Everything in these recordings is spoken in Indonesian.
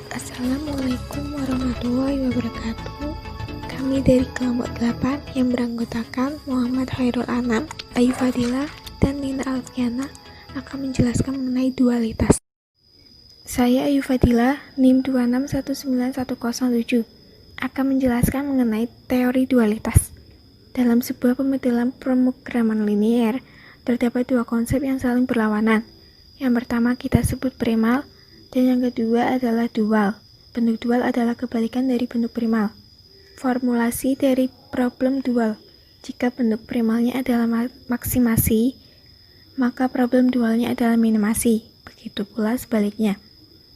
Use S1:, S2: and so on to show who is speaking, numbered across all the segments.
S1: Assalamualaikum warahmatullahi wabarakatuh. Kami dari kelompok 8 yang beranggotakan Muhammad Khairul Anam, Ayu Fadilah, dan Nina Alfiana akan menjelaskan mengenai dualitas. Saya Ayu Fadilah, NIM 2619107, akan menjelaskan mengenai teori dualitas. Dalam sebuah pemodelan pemrograman linier, terdapat dua konsep yang saling berlawanan. Yang pertama kita sebut primal, dan yang kedua adalah dual. Bentuk dual adalah kebalikan dari bentuk primal. Formulasi dari problem dual. Jika bentuk primalnya adalah maksimasi, maka problem dualnya adalah minimasi. Begitu pula sebaliknya.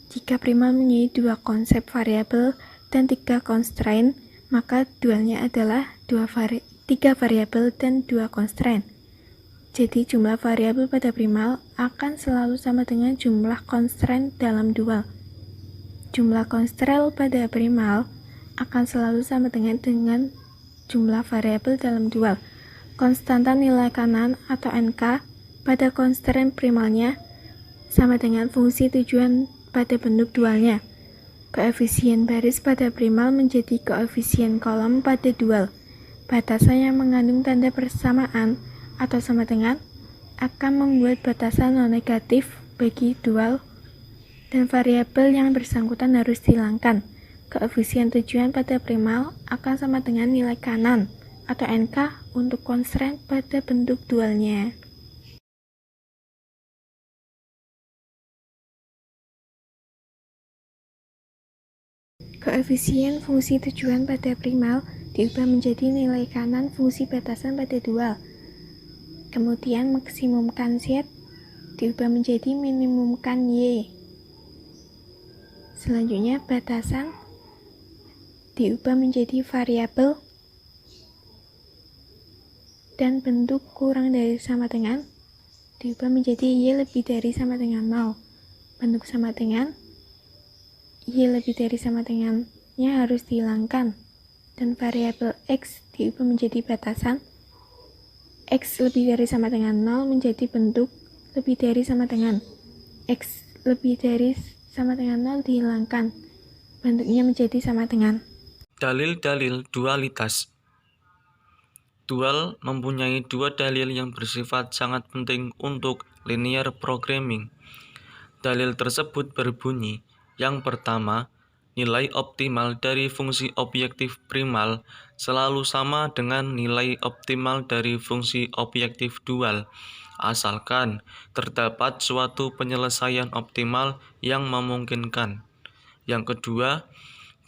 S1: Jika primal mempunyai dua konsep variabel dan tiga constraint, maka dualnya adalah tiga variabel dan dua constraint. Jadi jumlah variabel pada primal akan selalu sama dengan jumlah constraint dalam dual. Jumlah constraint pada primal akan selalu sama dengan jumlah variabel dalam dual. Konstanta nilai kanan atau NK pada constraint primalnya sama dengan fungsi tujuan pada bentuk dualnya. Koefisien baris pada primal menjadi koefisien kolom pada dual. Batasan yang mengandung tanda persamaan atau sama dengan akan membuat batasan non-negatif bagi dual dan variabel yang bersangkutan harus dihilangkan. Koefisien tujuan pada primal akan sama dengan nilai kanan atau NK untuk constraint pada bentuk dualnya. Koefisien fungsi tujuan pada primal diubah menjadi nilai kanan fungsi batasan pada dual. Kemudian maksimumkan Z diubah menjadi minimumkan Y. Selanjutnya batasan diubah menjadi variabel dan bentuk kurang dari sama dengan diubah menjadi Y lebih dari sama dengan 0. Bentuk sama dengan Y lebih dari sama dengannya harus dihilangkan dan variabel X diubah menjadi batasan X lebih dari sama dengan 0 menjadi bentuk lebih dari sama dengan X lebih dari sama dengan 0 dihilangkan, bentuknya menjadi sama dengan.
S2: Dalil-dalil dualitas. Dual mempunyai dua dalil yang bersifat sangat penting untuk linear programming. Dalil tersebut berbunyi, yang pertama, nilai optimal dari fungsi objektif primal selalu sama dengan nilai optimal dari fungsi objektif dual, asalkan terdapat suatu penyelesaian optimal yang memungkinkan. Yang kedua,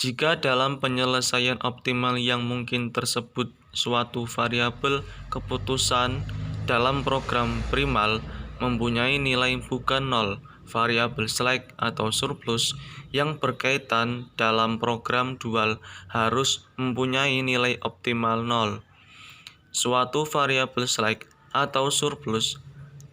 S2: jika dalam penyelesaian optimal yang mungkin tersebut suatu variabel keputusan dalam program primal mempunyai nilai bukan nol, variabel slack atau surplus yang berkaitan dalam program dual harus mempunyai nilai optimal nol. Suatu variabel slack atau surplus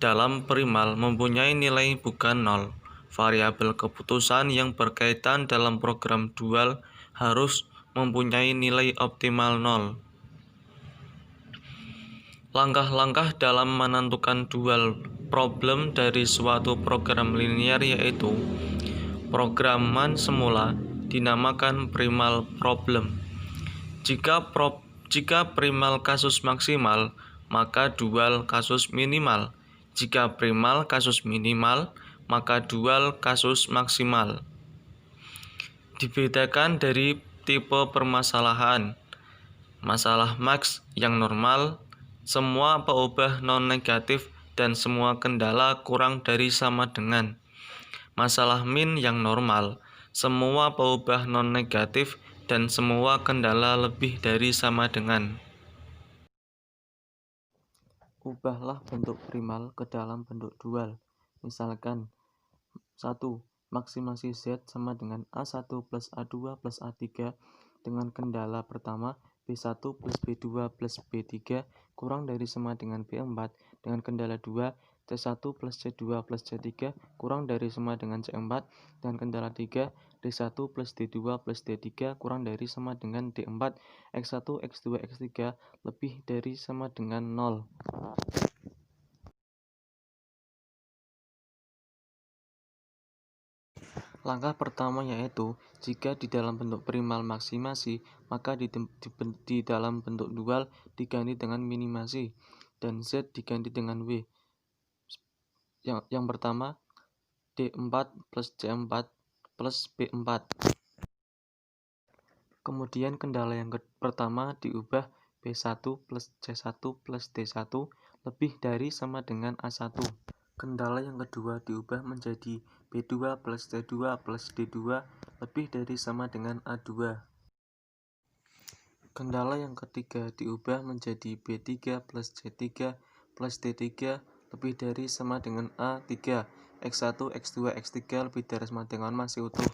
S2: dalam primal mempunyai nilai bukan nol. Variabel keputusan yang berkaitan dalam program dual harus mempunyai nilai optimal nol. Langkah-langkah dalam menentukan dual problem dari suatu program linear yaitu programan semula dinamakan primal problem. Jika primal kasus maksimal, maka dual kasus minimal. Jika primal kasus minimal, maka dual kasus maksimal. Dibedakan dari tipe permasalahan. Masalah max yang normal, semua peubah non-negatif dan semua kendala kurang dari sama dengan. Masalah min yang normal, semua peubah non-negatif dan semua kendala lebih dari sama dengan. Ubahlah bentuk primal ke dalam bentuk dual. Misalkan 1. Maksimasi Z sama dengan A1 plus A2 plus A3 dengan kendala pertama B1 plus B2 plus B3 kurang dari sama dengan B4 dengan kendala 2 C1 plus C2 plus C3 kurang dari sama dengan C4 dan kendala 3 D1 plus D2 plus D3 kurang dari sama dengan D4 X1, X2, X3 lebih dari sama dengan 0. Langkah pertama yaitu, jika di dalam bentuk primal maksimasi, maka di dalam bentuk dual diganti dengan minimasi, dan Z diganti dengan W. Yang pertama, D4 plus C4 plus B4. Kemudian kendala yang pertama diubah B1 plus C1 plus D1 lebih dari sama dengan A1. Kendala yang kedua diubah menjadi B2 plus C2 plus D2 lebih dari sama dengan A2. Kendala yang ketiga diubah menjadi B3 plus C3 plus D3 lebih dari sama dengan A3. X1, X2, X3 lebih dari sama dengan masih utuh.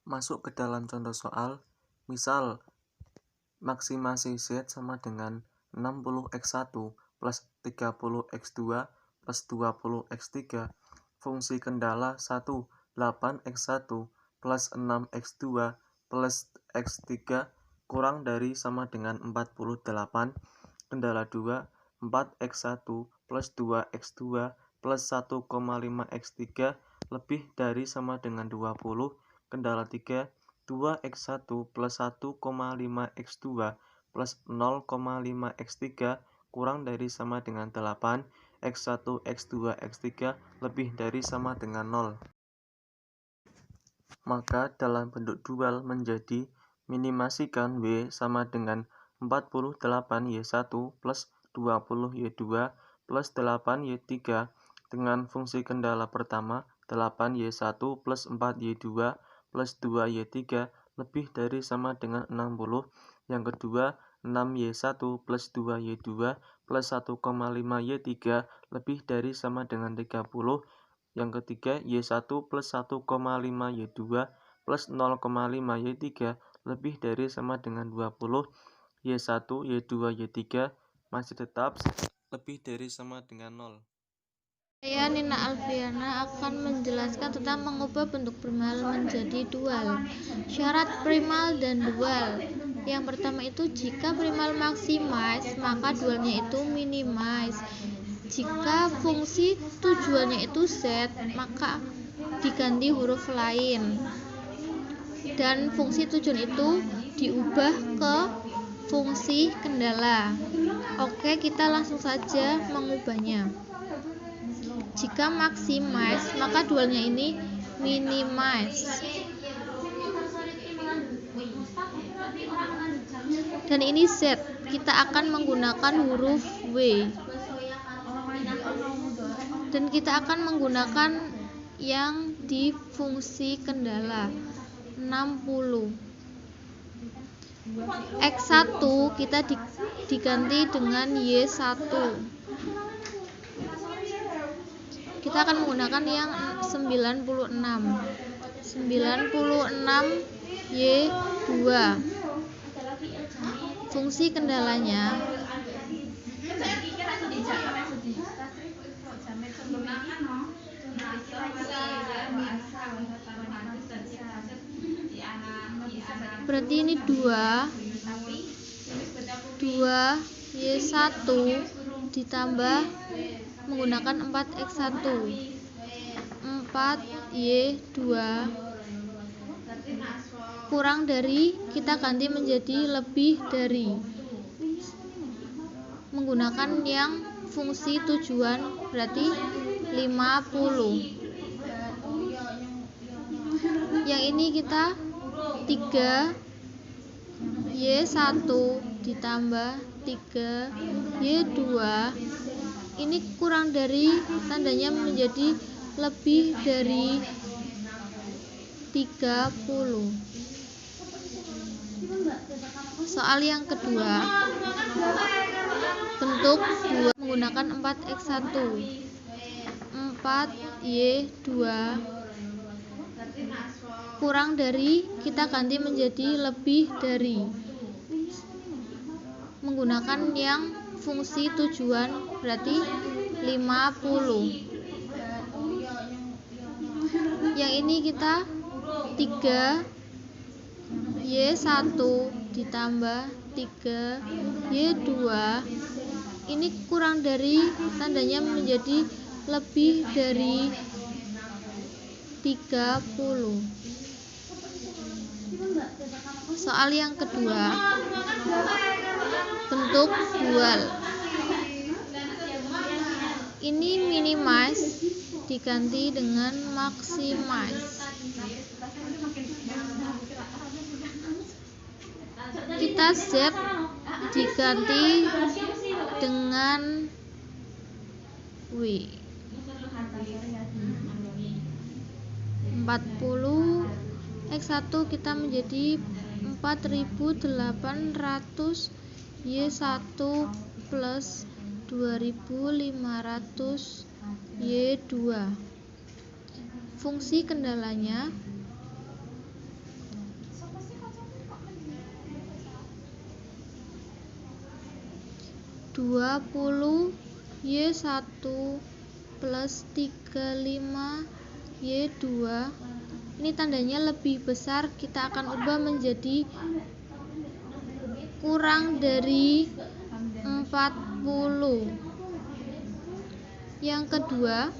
S2: Masuk ke dalam contoh soal. Misal, maksimasi Z sama dengan 60X1 plus 30X2 plus 20X3. Fungsi kendala 1, 8X1 plus 6X2 plus X3 kurang dari sama dengan 48. Kendala 2, 4X1 plus 2X2 plus 1,5X3 lebih dari sama dengan 20. Kendala 3, 2X1 plus 1,5X2 plus 0,5X3 kurang dari sama dengan 8. X1, X2, X3 lebih dari sama dengan 0. Maka dalam bentuk dual menjadi minimasikan W sama dengan 48Y1 plus 20Y2 plus 8Y3 dengan fungsi kendala pertama 8Y1 plus 4Y2 plus 2Y3 lebih dari sama dengan 60. Yang kedua, 6Y1 plus 2Y2 plus 1,5Y3 lebih dari sama dengan 30. Yang ketiga, Y1 plus 1,5Y2 plus 0,5Y3 lebih dari sama dengan 20. Y1, Y2, Y3 masih tetap lebih dari sama dengan 0.
S1: Saya Nina Alfiana akan menjelaskan tentang mengubah bentuk primal menjadi dual. Syarat primal dan dual. Yang pertama itu jika primal maximize, maka dualnya itu minimize. Jika fungsi tujuannya itu Z, maka diganti huruf lain. Dan fungsi tujuan itu diubah ke fungsi kendala. Oke, kita langsung saja mengubahnya. Jika maximize, maka dualnya ini minimize. Dan ini Z, kita akan menggunakan huruf W. Dan kita akan menggunakan yang di fungsi kendala 60. X1 kita diganti dengan Y1. Kita akan menggunakan yang 96 Y2. Fungsi kendalanya berarti ini 2 Y1 ditambah menggunakan 4X1 4Y2 kurang dari, kita ganti menjadi lebih dari menggunakan yang fungsi tujuan berarti 50. Yang ini kita 3Y1 ditambah 3Y2 ini kurang dari, tandanya menjadi lebih dari 30. Soal yang kedua, bentuk 2 menggunakan 4X1 4Y2 kurang dari, kita ganti menjadi lebih dari menggunakan yang fungsi tujuan berarti 50. Yang ini kita 3Y1 ditambah 3Y2 ini kurang dari, tandanya menjadi lebih dari
S3: 30. Soal yang kedua, bentuk dual. Ini minimize diganti dengan maximize. Kita Z diganti dengan W. 40 X1 kita menjadi 4800 Y1 plus 2500 Y2. Fungsi kendalanya Y1 plus 35 Y2. Ini tandanya lebih besar, kita akan ubah menjadi kurang dari 40. Yang kedua,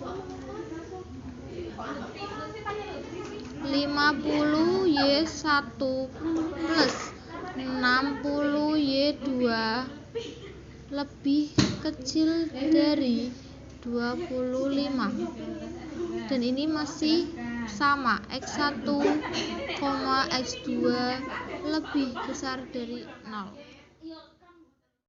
S3: 50 Y1 plus 60 Y2 lebih kecil dari 25, dan ini masih sama, X1, X2 lebih besar dari 0.